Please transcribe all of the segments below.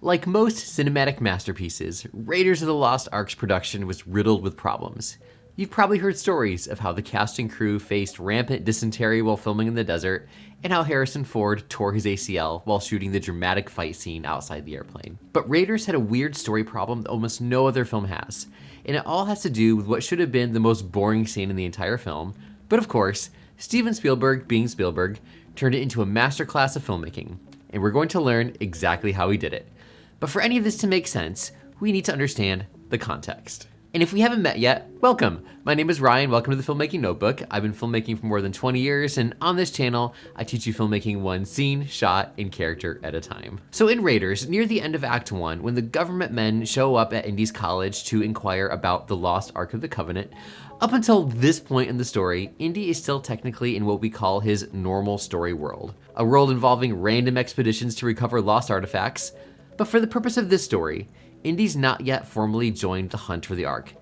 Like most cinematic masterpieces, Raiders of the Lost Ark's production was riddled with problems. You've probably heard stories of how the cast and crew faced rampant dysentery while filming in the desert, and how Harrison Ford tore his ACL while shooting the dramatic fight scene outside the airplane. But Raiders had a weird story problem that almost no other film has, and it all has to do with what should have been the most boring scene in the entire film. But of course, Steven Spielberg, being Spielberg, turned it into a masterclass of filmmaking, and we're going to learn exactly how he did it. But for any of this to make sense, we need to understand the context. And if we haven't met yet, welcome! My name is Ryan, welcome to the Filmmaking Notebook. I've been filmmaking for more than 20 years, and on this channel, I teach you filmmaking one scene, shot, and character at a time. So in Raiders, near the end of Act 1, when the government men show up at Indy's college to inquire about the Lost Ark of the Covenant, up until this point in the story, Indy is still technically in what we call his normal story world, a world involving random expeditions to recover lost artifacts. But for the purpose of this story, Indy's not yet formally joined the hunt for the Ark.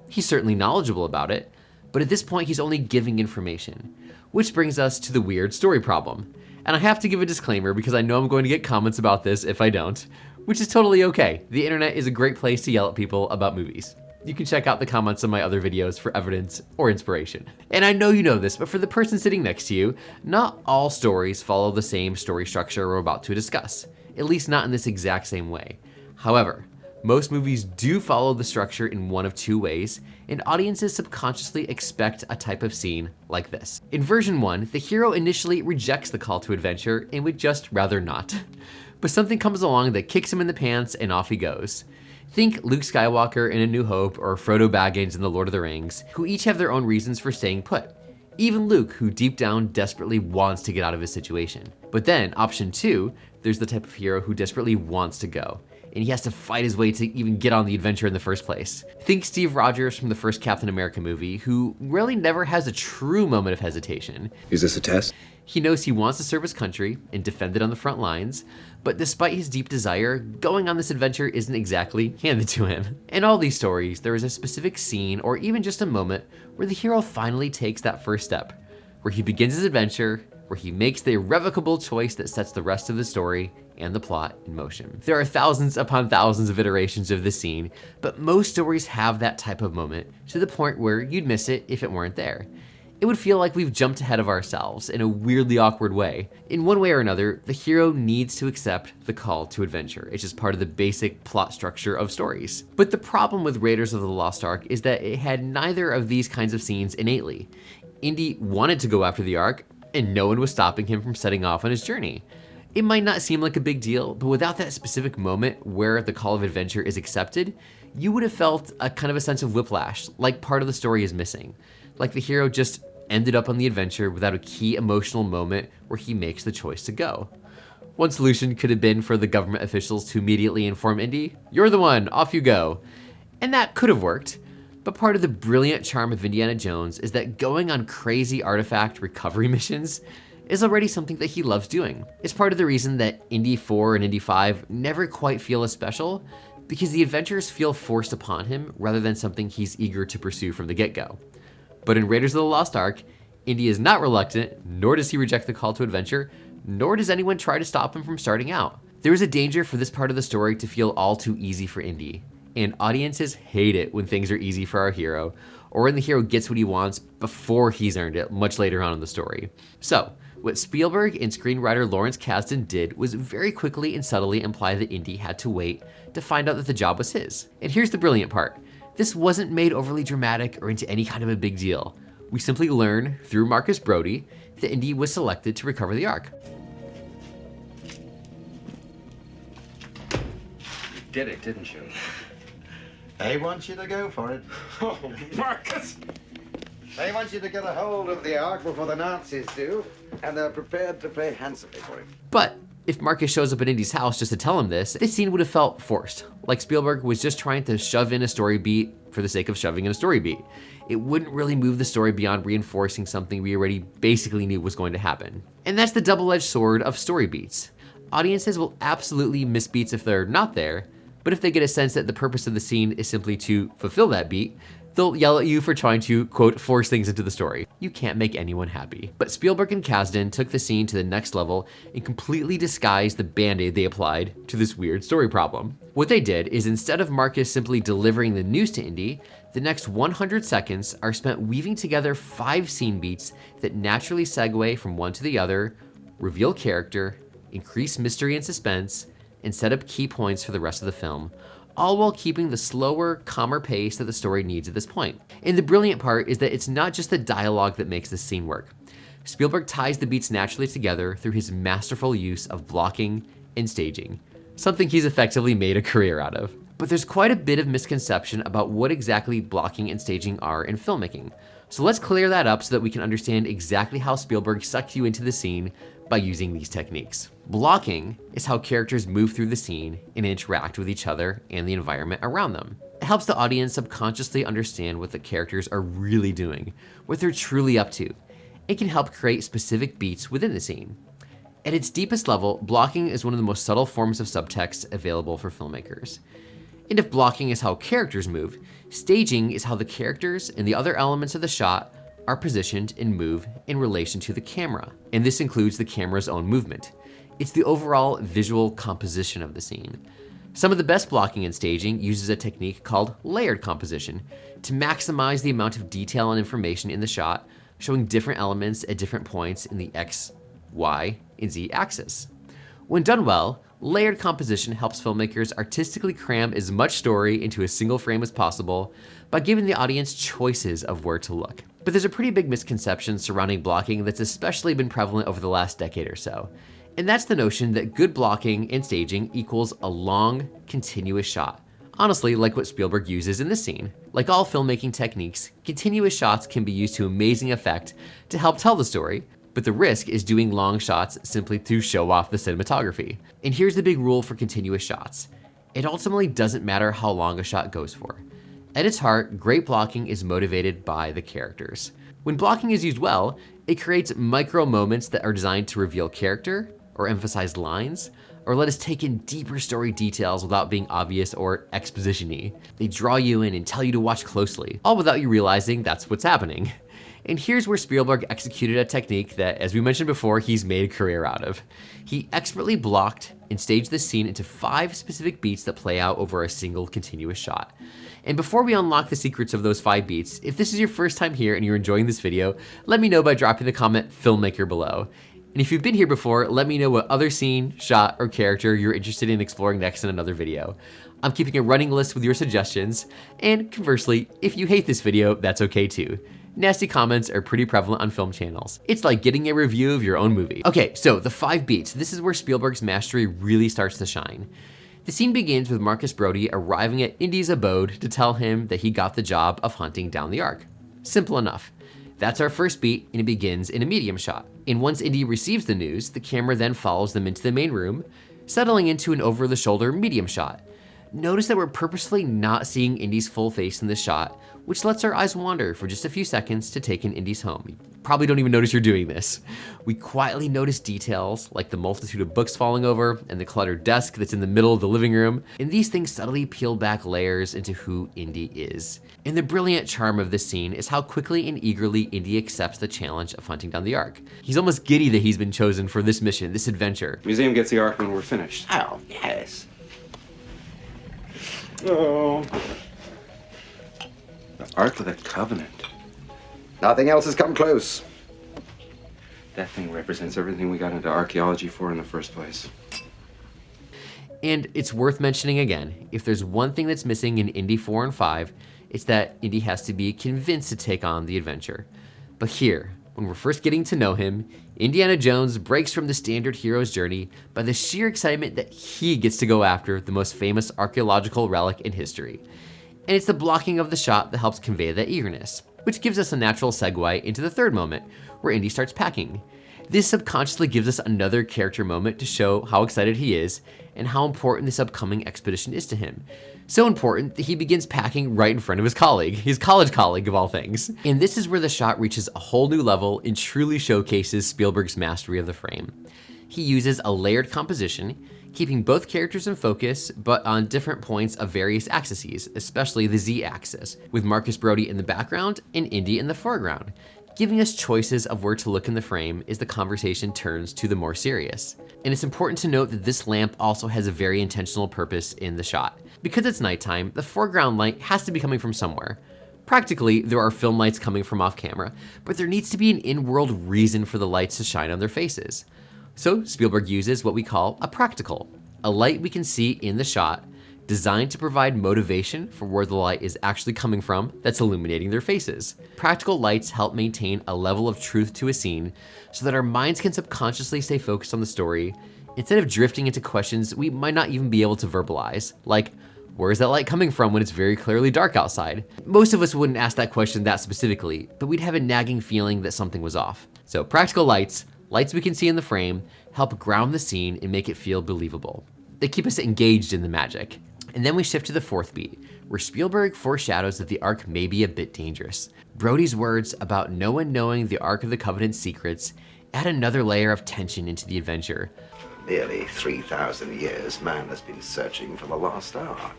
He's certainly knowledgeable about it, but at this point he's only giving information. Which brings us to the weird story problem. And I have to give a disclaimer because I know I'm going to get comments about this if I don't, which is totally okay. The internet is a great place to yell at people about movies. You can check out the comments on my other videos for evidence or inspiration. And I know you know this, but for the person sitting next to you, not all stories follow the same story structure we're about to discuss, at least not in this exact same way. However, most movies do follow the structure in one of two ways, and audiences subconsciously expect a type of scene like this. In version 1, the hero initially rejects the call to adventure and would just rather not. But something comes along that kicks him in the pants and off he goes. Think Luke Skywalker in A New Hope or Frodo Baggins in The Lord of the Rings, who each have their own reasons for staying put. Even Luke, who deep down desperately wants to get out of his situation. But then, option 2, there's the type of hero who desperately wants to go, and he has to fight his way to even get on the adventure in the first place. Think Steve Rogers from the first Captain America movie, who really never has a true moment of hesitation. Is this a test? He knows he wants to serve his country and defend it on the front lines, but despite his deep desire, going on this adventure isn't exactly handed to him. In all these stories, there is a specific scene or even just a moment where the hero finally takes that first step, where he begins his adventure, where he makes the irrevocable choice that sets the rest of the story and the plot in motion. There are thousands upon thousands of iterations of this scene, but most stories have that type of moment to the point where you'd miss it if it weren't there. It would feel like we've jumped ahead of ourselves in a weirdly awkward way. In one way or another, the hero needs to accept the call to adventure. It's just part of the basic plot structure of stories. But the problem with Raiders of the Lost Ark is that it had neither of these kinds of scenes innately. Indy wanted to go after the Ark, and no one was stopping him from setting off on his journey. It might not seem like a big deal, but without that specific moment where the call of adventure is accepted, you would have felt a kind of a sense of whiplash, like part of the story is missing. Like the hero just ended up on the adventure without a key emotional moment where he makes the choice to go. One solution could have been for the government officials to immediately inform Indy, "You're the one, off you go." And that could have worked, but part of the brilliant charm of Indiana Jones is that going on crazy artifact recovery missions is already something that he loves doing. It's part of the reason that Indy 4 and Indy 5 never quite feel as special, because the adventures feel forced upon him rather than something he's eager to pursue from the get-go. But in Raiders of the Lost Ark, Indy is not reluctant, nor does he reject the call to adventure, nor does anyone try to stop him from starting out. There is a danger for this part of the story to feel all too easy for Indy, and audiences hate it when things are easy for our hero, or when the hero gets what he wants before he's earned it much later on in the story. So, what Spielberg and screenwriter Lawrence Kasdan did was very quickly and subtly imply that Indy had to wait to find out that the job was his. And here's the brilliant part. This wasn't made overly dramatic or into any kind of a big deal. We simply learn, through Marcus Brody, that Indy was selected to recover the Ark. You did it, didn't you? They want you to go for it. Oh, Marcus! They want you to get a hold of the Ark before the Nazis do, and they're prepared to pay handsomely for it. But if Marcus shows up at Indy's house just to tell him this scene would have felt forced, like Spielberg was just trying to shove in a story beat for the sake of shoving in a story beat. It wouldn't really move the story beyond reinforcing something we already basically knew was going to happen. And that's the double-edged sword of story beats. Audiences will absolutely miss beats if they're not there, but if they get a sense that the purpose of the scene is simply to fulfill that beat, They'll yell at you for trying to, quote, force things into the story. You can't make anyone happy. But Spielberg and Kasdan took the scene to the next level and completely disguised the band-aid they applied to this weird story problem. What they did is, instead of Marcus simply delivering the news to Indy, the next 100 seconds are spent weaving together 5 scene beats that naturally segue from one to the other, reveal character, increase mystery and suspense, and set up key points for the rest of the film, all while keeping the slower, calmer pace that the story needs at this point. And the brilliant part is that it's not just the dialogue that makes this scene work. Spielberg ties the beats naturally together through his masterful use of blocking and staging, something he's effectively made a career out of. But there's quite a bit of misconception about what exactly blocking and staging are in filmmaking. So let's clear that up so that we can understand exactly how Spielberg sucked you into the scene by using these techniques. Blocking is how characters move through the scene and interact with each other and the environment around them. It helps the audience subconsciously understand what the characters are really doing, what they're truly up to. It can help create specific beats within the scene. At its deepest level, blocking is one of the most subtle forms of subtext available for filmmakers. And if blocking is how characters move, staging is how the characters and the other elements of the shot are positioned and move in relation to the camera. And this includes the camera's own movement. It's the overall visual composition of the scene. Some of the best blocking and staging uses a technique called layered composition to maximize the amount of detail and information in the shot, showing different elements at different points in the X, Y, and Z axis. When done well, layered composition helps filmmakers artistically cram as much story into a single frame as possible by giving the audience choices of where to look. But there's a pretty big misconception surrounding blocking that's especially been prevalent over the last decade or so. And that's the notion that good blocking and staging equals a long, continuous shot. Honestly, like what Spielberg uses in this scene. Like all filmmaking techniques, continuous shots can be used to amazing effect to help tell the story, but the risk is doing long shots simply to show off the cinematography. And here's the big rule for continuous shots. It ultimately doesn't matter how long a shot goes for. At its heart, great blocking is motivated by the characters. When blocking is used well, it creates micro moments that are designed to reveal character, or emphasize lines, or let us take in deeper story details without being obvious or exposition-y. They draw you in and tell you to watch closely, all without you realizing that's what's happening. And here's where Spielberg executed a technique that, as we mentioned before, he's made a career out of. He expertly blocked and staged the scene into 5 specific beats that play out over a single continuous shot. And before we unlock the secrets of those 5 beats, if this is your first time here and you're enjoying this video, let me know by dropping the comment filmmaker below. And if you've been here before, let me know what other scene, shot, or character you're interested in exploring next in another video. I'm keeping a running list with your suggestions, and conversely, if you hate this video, that's okay too. Nasty comments are pretty prevalent on film channels. It's like getting a review of your own movie. Okay, so the 5 beats. This is where Spielberg's mastery really starts to shine. The scene begins with Marcus Brody arriving at Indy's abode to tell him that he got the job of hunting down the Ark. Simple enough. That's our first beat, and it begins in a medium shot. And once Indy receives the news, the camera then follows them into the main room, settling into an over-the-shoulder medium shot. Notice that we're purposefully not seeing Indy's full face in this shot, which lets our eyes wander for just a few seconds to take in Indy's home. You probably don't even notice you're doing this. We quietly notice details like the multitude of books falling over and the cluttered desk that's in the middle of the living room, and these things subtly peel back layers into who Indy is. And the brilliant charm of this scene is how quickly and eagerly Indy accepts the challenge of hunting down the Ark. He's almost giddy that he's been chosen for this mission, this adventure. Museum gets the Ark when we're finished. Oh, yes. Oh. The Ark of the Covenant. Nothing else has come close. That thing represents everything we got into archaeology for in the first place. And it's worth mentioning again, if there's one thing that's missing in Indy 4 and 5, it's that Indy has to be convinced to take on the adventure. But here, when we're first getting to know him, Indiana Jones breaks from the standard hero's journey by the sheer excitement that he gets to go after the most famous archaeological relic in history. And it's the blocking of the shot that helps convey that eagerness, which gives us a natural segue into the third moment, where Indy starts packing. This subconsciously gives us another character moment to show how excited he is and how important this upcoming expedition is to him. So important that he begins packing right in front of his colleague, his college colleague of all things. And this is where the shot reaches a whole new level and truly showcases Spielberg's mastery of the frame. He uses a layered composition, keeping both characters in focus, but on different points of various axes, especially the Z-axis, with Marcus Brody in the background and Indy in the foreground, giving us choices of where to look in the frame as the conversation turns to the more serious. And it's important to note that this lamp also has a very intentional purpose in the shot. Because it's nighttime, the foreground light has to be coming from somewhere. Practically, there are film lights coming from off camera, but there needs to be an in-world reason for the lights to shine on their faces. So Spielberg uses what we call a practical, a light we can see in the shot, designed to provide motivation for where the light is actually coming from that's illuminating their faces. Practical lights help maintain a level of truth to a scene so that our minds can subconsciously stay focused on the story instead of drifting into questions we might not even be able to verbalize, like, where is that light coming from when it's very clearly dark outside? Most of us wouldn't ask that question that specifically, but we'd have a nagging feeling that something was off. So practical lights we can see in the frame, help ground the scene and make it feel believable. They keep us engaged in the magic. And then we shift to the fourth beat, where Spielberg foreshadows that the Ark may be a bit dangerous. Brody's words about no one knowing the Ark of the Covenant's secrets add another layer of tension into the adventure. For nearly 3,000 years, man has been searching for the Lost Ark.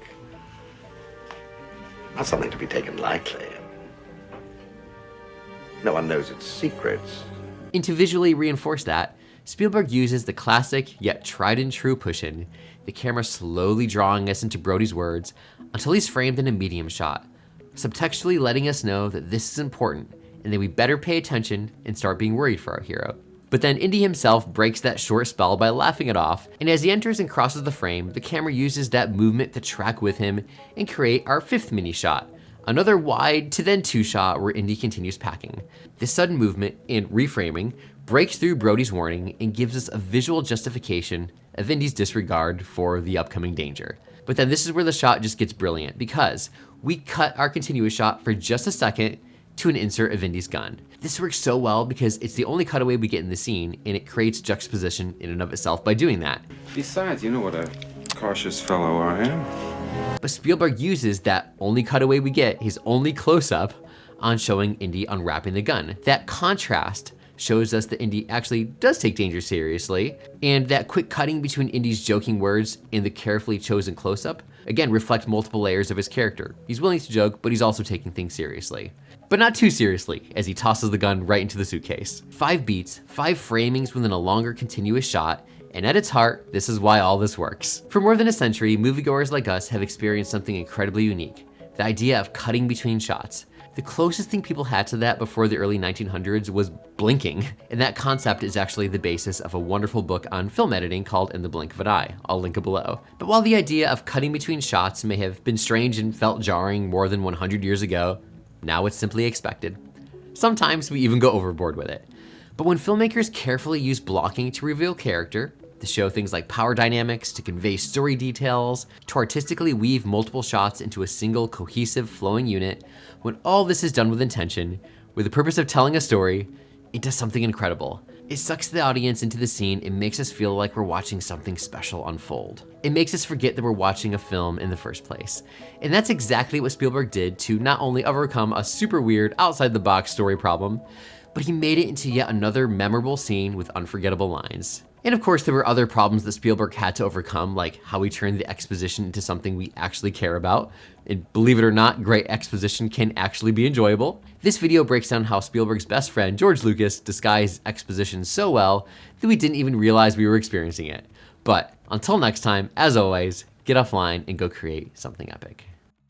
Not something to be taken lightly. No one knows its secrets. And to visually reinforce that, Spielberg uses the classic yet tried and true push-in, the camera slowly drawing us into Brody's words until he's framed in a medium shot, subtextually letting us know that this is important and that we better pay attention and start being worried for our hero. But then Indy himself breaks that short spell by laughing it off, and as he enters and crosses the frame, the camera uses that movement to track with him and create our fifth mini shot, another wide to then two shot where Indy continues packing. This sudden movement and reframing breaks through Brody's warning and gives us a visual justification of Indy's disregard for the upcoming danger. But then this is where the shot just gets brilliant, because we cut our continuous shot for just a second to an insert of Indy's gun. This works so well because it's the only cutaway we get in the scene, and it creates juxtaposition in and of itself by doing that. Besides, you know what a cautious fellow I am. But Spielberg uses that only cutaway we get, his only close-up, on showing Indy unwrapping the gun. That contrast shows us that Indy actually does take danger seriously, and that quick cutting between Indy's joking words and the carefully chosen close-up, again, reflect multiple layers of his character. He's willing to joke, but he's also taking things seriously. But not too seriously, as he tosses the gun right into the suitcase. 5 beats, 5 framings within a longer continuous shot, and at its heart, this is why all this works. For more than a century, moviegoers like us have experienced something incredibly unique, the idea of cutting between shots. The closest thing people had to that before the early 1900s was blinking, and that concept is actually the basis of a wonderful book on film editing called In the Blink of an Eye. I'll link it below. But while the idea of cutting between shots may have been strange and felt jarring more than 100 years ago, now it's simply expected. Sometimes we even go overboard with it. But when filmmakers carefully use blocking to reveal character, to show things like power dynamics, to convey story details, to artistically weave multiple shots into a single cohesive flowing unit, when all this is done with intention, with the purpose of telling a story, it does something incredible. It sucks the audience into the scene and makes us feel like we're watching something special unfold. It makes us forget that we're watching a film in the first place. And that's exactly what Spielberg did to not only overcome a super weird, outside the box story problem, but he made it into yet another memorable scene with unforgettable lines. And of course, there were other problems that Spielberg had to overcome, like how he turned the exposition into something we actually care about. And believe it or not, great exposition can actually be enjoyable. This video breaks down how Spielberg's best friend, George Lucas, disguised exposition so well that we didn't even realize we were experiencing it. But until next time, as always, get offline and go create something epic.